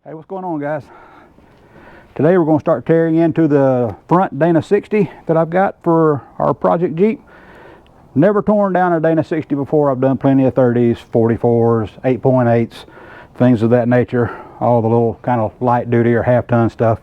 Hey, what's going on, guys? Today we're going to start tearing into the front Dana 60 that I've got for our project Jeep. Never torn down a Dana 60 before. I've done plenty of 30s, 44s, 8.8s, things of that nature, all the little kind of light duty or half-ton stuff.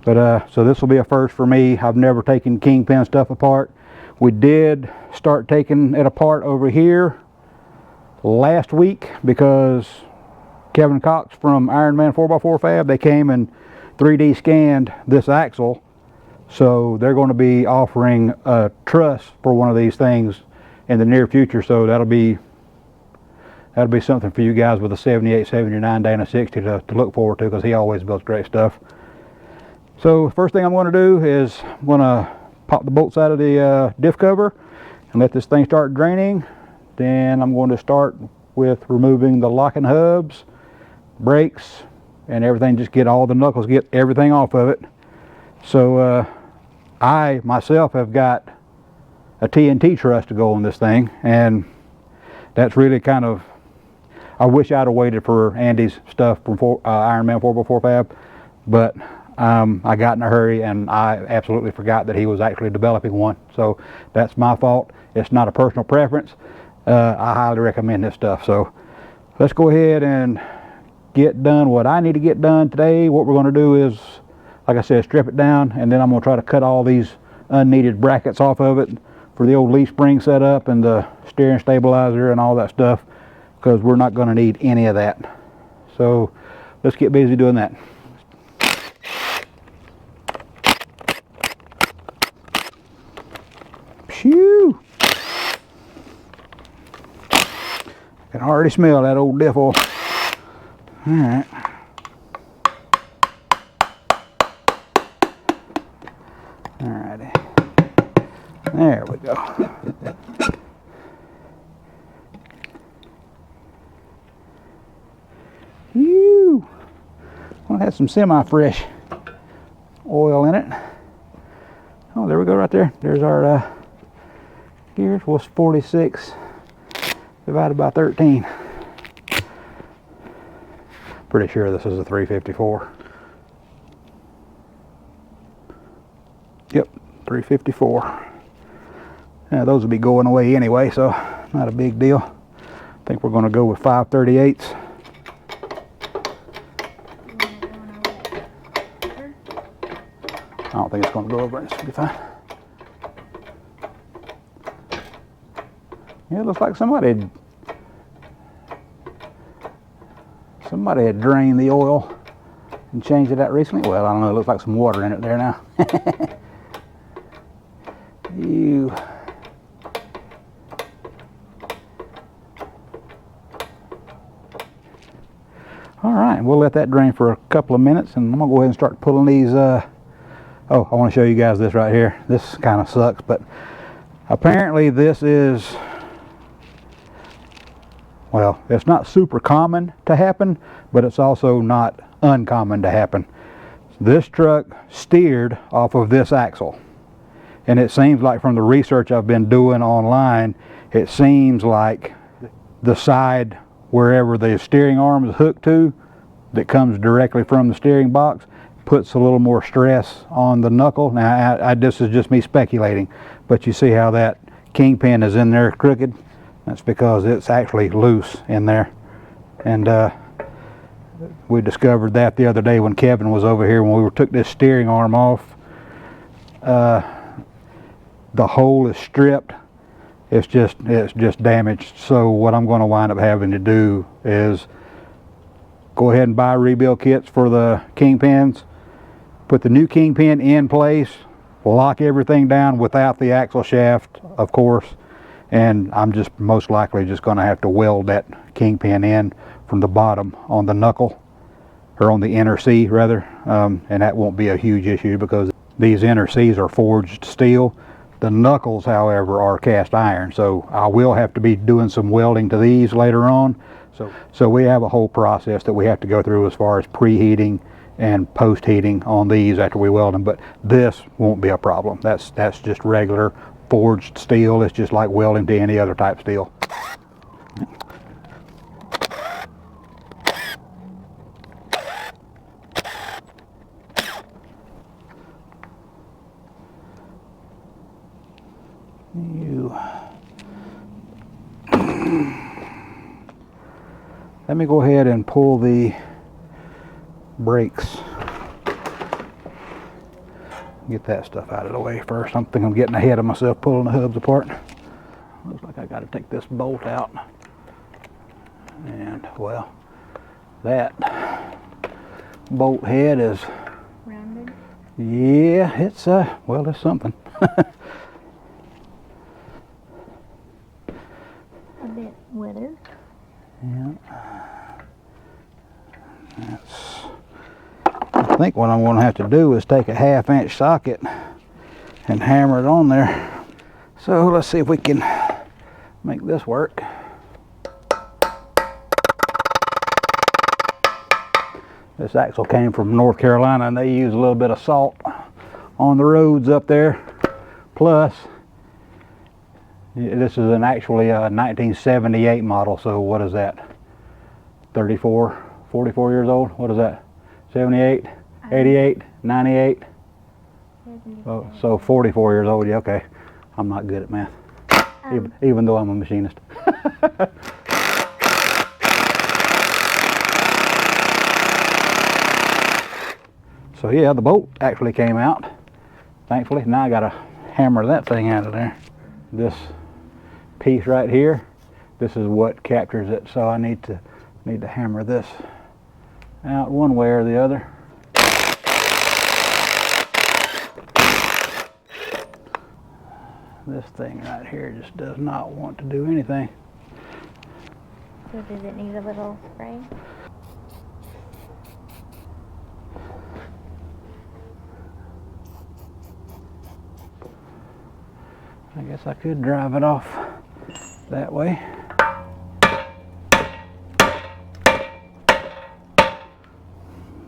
But so this will be a first for me. I've never taken kingpin stuff apart. We did start taking it apart over here last week because Kevin Cox from Ironman 4x4 Fab, they came and 3D scanned this axle, so they're going to be offering a truss for one of these things in the near future. So that'll be something for you guys with a 78, 79 Dana 60 to look forward to, because he always builds great stuff. So first thing I'm going to do is I'm going to pop the bolts out of the diff cover and let this thing start draining. Then I'm going to start with removing the locking hubs, brakes, and everything. Just get all the knuckles, get everything off of it. So I myself have got a TNT truss to go on this thing, and that's really kind of, I wish I'd have waited for Andy's stuff from Ironman 4x4 Fab, but I got in a hurry and I absolutely forgot that he was actually developing one. So that's my fault. It's not a personal preference. I highly recommend this stuff. So let's go ahead and get done what I need to get done today. What we're going to do is, like I said, strip it down, and then I'm going to try to cut all these unneeded brackets off of it for the old leaf spring setup and the steering stabilizer and all that stuff, because we're not going to need any of that. So let's get busy doing that. Phew! I can already smell that old diff oil. All right. All righty. There we go. Phew! Well, it has some semi-fresh oil in it. Oh, there we go, right there. There's our gears. What's 46 divided by 13? Pretty sure this is a 354. Yep, 354. Now those will be going away anyway, so not a big deal. I think we're going to go with 538s. I don't think it's going to go over. It should be fine. Yeah, it looks like somebody had drained the oil and changed it out recently. Well, I don't know, it looks like some water in it there now. Ew. All right, we'll let that drain for a couple of minutes, and I'm gonna go ahead and start pulling these. Oh, I want to show you guys this right here. This kind of sucks, but apparently this is, well, it's not super common to happen, but it's also not uncommon to happen. This truck steered off of this axle, and it seems like, from the research I've been doing online, it seems like the side wherever the steering arm is hooked to, that comes directly from the steering box, puts a little more stress on the knuckle. Now, this is just me speculating, but you see how that kingpin is in there crooked? That's because it's actually loose in there. And we discovered that the other day when Kevin was over here, when we took this steering arm off. The hole is stripped. It's just damaged. So what I'm going to wind up having to do is go ahead and buy rebuild kits for the kingpins, put the new kingpin in place, lock everything down without the axle shaft, of course, and I'm just most likely just going to have to weld that kingpin in from the bottom on the knuckle, or on the inner C rather, and that won't be a huge issue because these inner C's are forged steel. The knuckles, however, are cast iron, so I will have to be doing some welding to these later on. So we have a whole process that we have to go through as far as preheating and post-heating on these after we weld them, but this won't be a problem. That's just regular forged steel. It's just like welding to any other type steel. Let me go ahead and pull the brakes. Get that stuff out of the way first. I think I'm getting ahead of myself pulling the hubs apart. Looks like I got to take this bolt out. And well, that bolt head is rounded. Yeah, it's well, it's something. A bit weathered. Yeah. I think what I'm going to have to do is take a 1/2-inch socket and hammer it on there. So let's see if we can make this work. This axle came from North Carolina, and they use a little bit of salt on the roads up there. Plus, this is an actually 1978 model, so what is that? 44 years old? What is that? 78, 88, 98? Oh, so 44 years old, yeah, okay. I'm not good at math, even though I'm a machinist. So yeah, the bolt actually came out, thankfully. Now I gotta hammer that thing out of there. This piece right here, this is what captures it, so I need to hammer this out one way or the other. This thing right here just does not want to do anything. So does it need a little spray? I guess I could drive it off that way.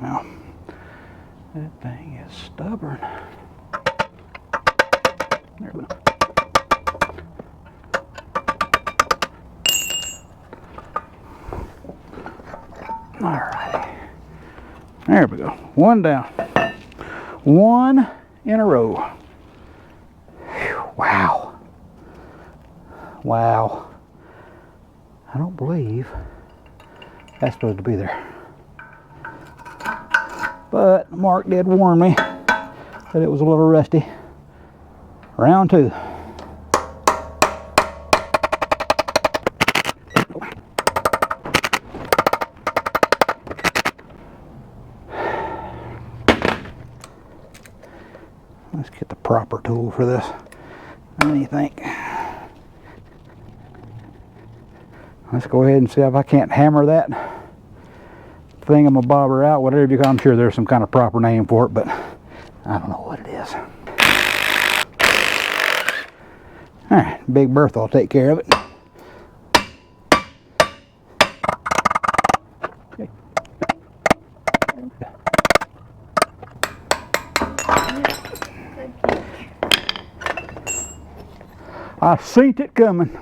Well, that thing is stubborn. There we go. All righty. There we go. One down. One in a row. Wow. Wow. I don't believe that's supposed to be there. But Mark did warn me that it was a little rusty. Round two. Let's get the proper tool for this. What do you think? Let's go ahead and see if I can't hammer that thingamabobber out, whatever you call it. I'm sure there's some kind of proper name for it, but I don't know what it is. All right, Big Bertha will take care of it. Okay. I seen it coming.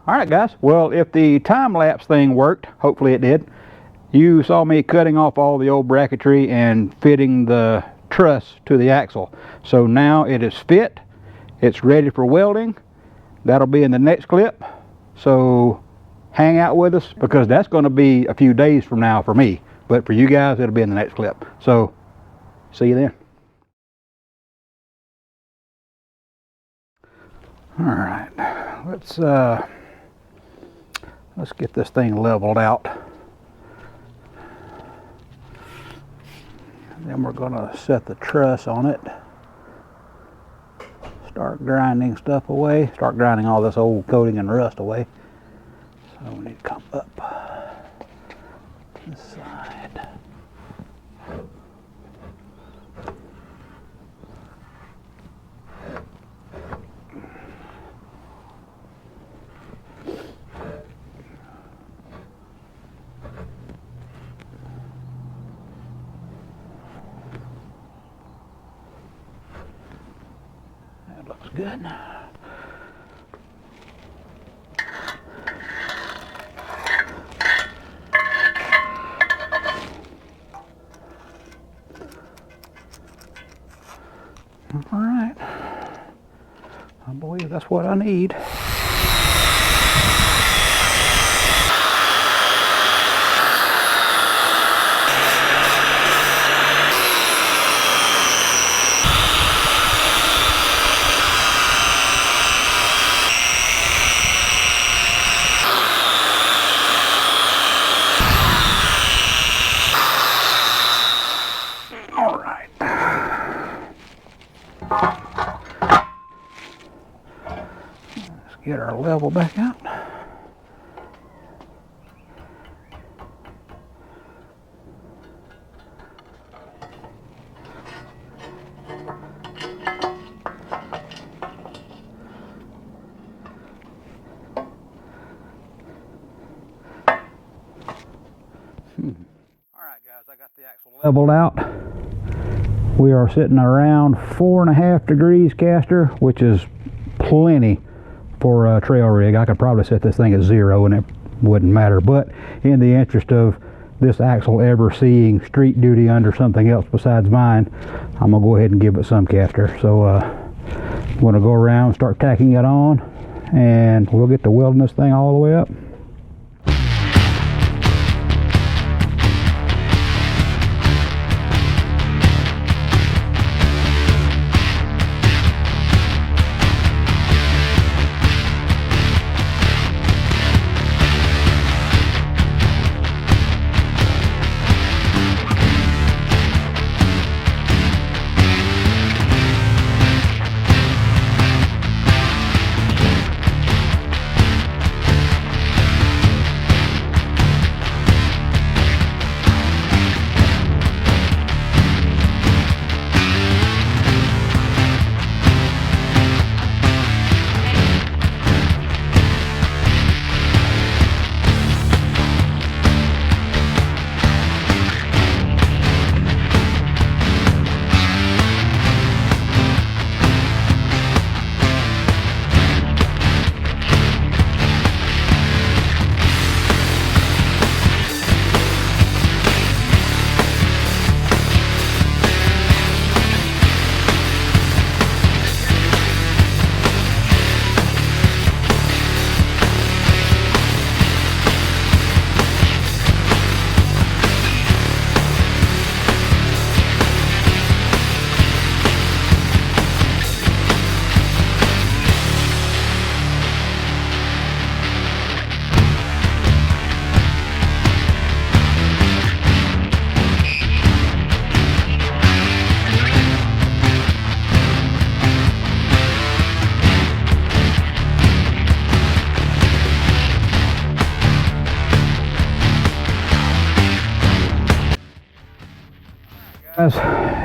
Alright guys, well if the time-lapse thing worked, hopefully it did, you saw me cutting off all the old bracketry and fitting the truss to the axle. So now it is fit, it's ready for welding. That'll be in the next clip, so hang out with us because that's going to be a few days from now for me, but for you guys it'll be in the next clip. So see you then. Alright, let's get this thing leveled out. Then we're going to set the truss on it. Start grinding stuff away. Start grinding all this old coating and rust away. So we need to come up this side. Looks good. All right. I believe that's what I need. Get our level back out. Alright guys, I got the axle leveled out. We are sitting around 4.5 degrees caster, which is plenty for a trail rig. I could probably set this thing at 0 and it wouldn't matter, but in the interest of this axle ever seeing street duty under something else besides mine, I'm gonna go ahead and give it some caster. So I'm gonna go around, start tacking it on, and we'll get to welding this thing all the way up.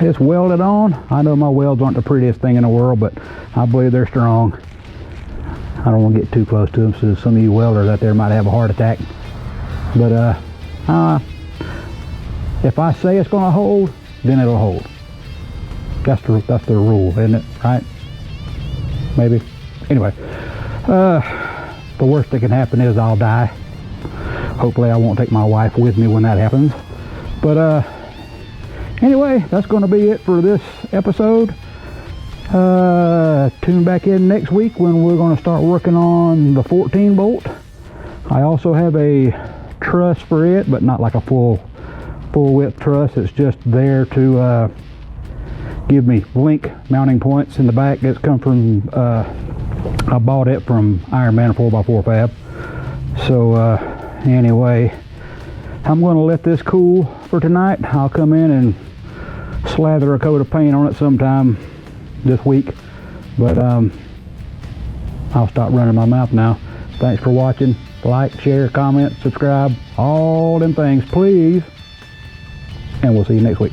It's welded on. I know my welds aren't the prettiest thing in the world, but I believe they're strong. I don't want to get too close to them, so some of you welders out there might have a heart attack. But if I say it's going to hold, then it'll hold. That's the rule, isn't it? Right? Maybe. Anyway, The worst that can happen is I'll die. Hopefully I won't take my wife with me when that happens. But anyway, that's going to be it for this episode. Tune back in next week when we're going to start working on the 14 bolt. I also have a truss for it, but not like a full width truss. It's just there to give me link mounting points in the back. That's come from I bought it from Iron Man 4x4 Fab. So anyway, I'm going to let this cool for tonight. I'll come in and slather a coat of paint on it sometime this week, but I'll stop running my mouth now. Thanks for watching. Like, share, comment, subscribe, all them things, please, and we'll see you next week.